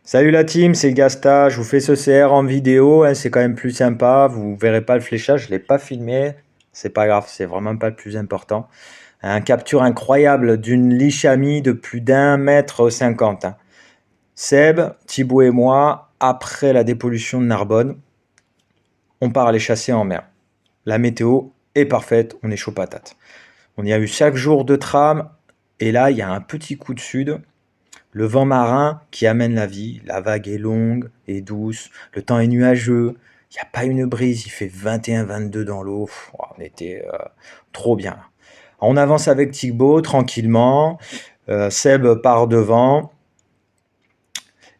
Salut la team, c'est Gasta, je vous fais ce CR en vidéo, hein, c'est quand même plus sympa, vous verrez pas le fléchage, je l'ai pas filmé, c'est pas grave, c'est vraiment pas le plus important. Un capture incroyable d'une lichamie de plus d'1,50 m, hein. Seb, Thibaut et moi, après la dépollution de Narbonne, on part aller chasser en mer. La météo est parfaite, on est chaud patate. On y a eu chaque jour de tram, et là il y a un petit coup de sud. Le vent marin qui amène la vie, la vague est longue et douce, le temps est nuageux, il n'y a pas une brise, il fait 21-22 dans l'eau, on était trop bien. On avance avec Thibaut tranquillement, Seb part devant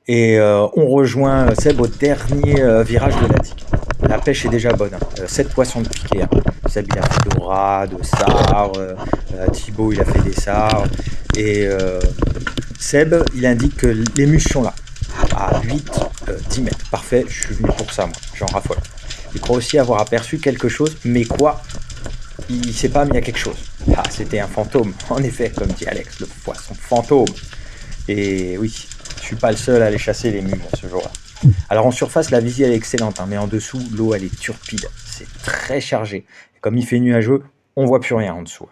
et on rejoint Seb au dernier virage de la digue. La pêche est déjà bonne, 7 poissons de piquet, hein. Seb il a fait dorade, sard, Thibaut il a fait des sards et Seb, il indique que les musches sont là, à 8-10 mètres. Parfait, je suis venu pour ça, moi, j'en raffole. Il croit aussi avoir aperçu quelque chose, mais quoi? Il sait pas, mais il y a quelque chose. Ah, c'était un fantôme, en effet, comme dit Alex, le poisson fantôme. Et oui, je suis pas le seul à aller chasser les mules ce jour-là. Alors en surface, la visée elle est excellente, hein, mais en dessous, l'eau elle est turpide, c'est très chargé. Comme il fait nuageux, on voit plus rien en dessous.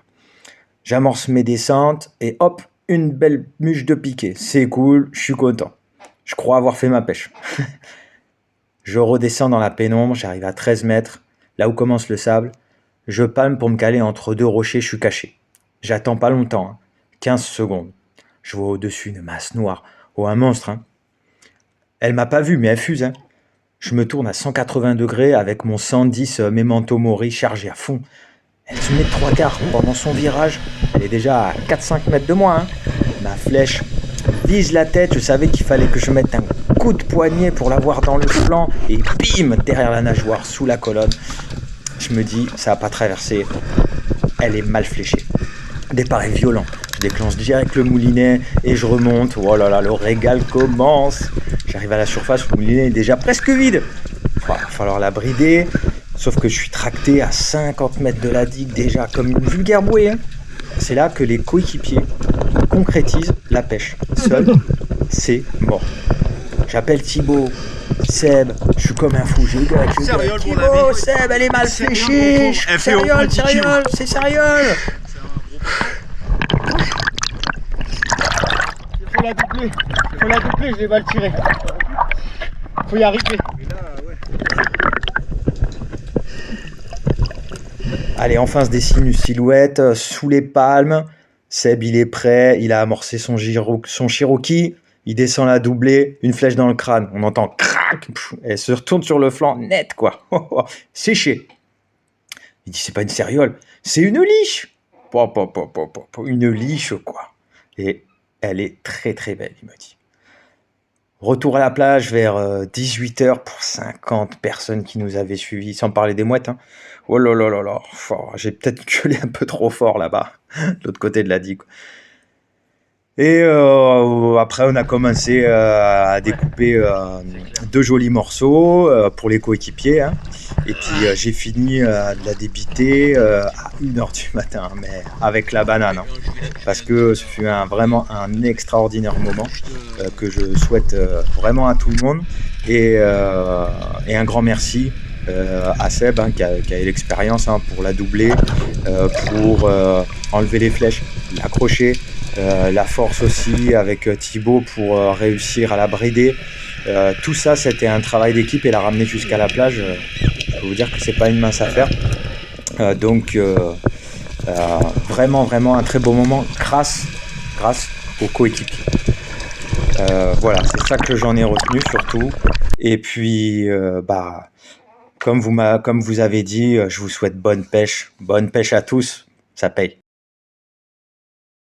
J'amorce mes descentes et hop, une belle muche de piquet. C'est cool, je suis content. Je crois avoir fait ma pêche. Je redescends dans la pénombre, j'arrive à 13 mètres, là où commence le sable. Je palme pour me caler entre deux rochers, je suis caché. J'attends pas longtemps, hein, 15 secondes. Je vois au-dessus une masse noire. Oh, un monstre, hein. Elle m'a pas vu, mais elle fuse, hein. Je me tourne à 180 degrés avec mon 110 Memento Mori chargé à fond. Elle se met de 3/4 pendant son virage. Elle est déjà à 4-5 mètres de moi, hein. Ma flèche vise la tête. Je savais qu'il fallait que je mette un coup de poignet pour l'avoir dans le flanc. Et bim, derrière la nageoire, sous la colonne. Je me dis, ça va pas traverser. Elle est mal fléchée. Départ est violent. Je déclenche direct le moulinet et je remonte. Oh là là, le régal commence. J'arrive à la surface, le moulinet est déjà presque vide. Il va falloir la brider. Sauf que je suis tracté à 50 mètres de la digue déjà comme une vulgaire bouée, hein. C'est là que les coéquipiers concrétisent la pêche. Seul, c'est mort. J'appelle Thibaut, Seb, je suis comme un fou, je gueule. Thibaut, Seb, elle est mal fléchée. Sérieux, c'est sérieux. Faut la doubler, je vais mal tirer. Faut y arriver. Allez, enfin se dessine une silhouette sous les palmes. Seb, il est prêt, il a amorcé son Cherokee. Il descend la doublée, une flèche dans le crâne. On entend crac, elle se retourne sur le flanc, net quoi. Séché. Il dit, c'est pas une céréole, c'est une liche. Une liche quoi. Et elle est très très belle, il me dit. Retour à la plage vers 18h pour 50 personnes qui nous avaient suivis, sans parler des mouettes, hein. Oh là là là là, j'ai peut-être gueulé un peu trop fort là-bas, de l'autre côté de la digue. Et après, on a commencé à découper deux jolis morceaux pour les coéquipiers, hein. Et puis j'ai fini de la débiter à 1h du matin, mais avec la banane, hein. Parce que ce fut vraiment un extraordinaire moment que je souhaite vraiment à tout le monde. Et un grand merci à Seb, hein, qui a eu l'expérience, hein, pour la doubler, pour enlever les flèches, l'accrocher. La force aussi avec Thibaut pour réussir à la brider. Tout ça, c'était un travail d'équipe et la ramener jusqu'à la plage, je peux vous dire que c'est pas une mince affaire. Donc vraiment un très beau moment grâce aux coéquipiers. Voilà, c'est ça que j'en ai retenu surtout. Et puis comme vous avez dit, je vous souhaite bonne pêche à tous, ça paye.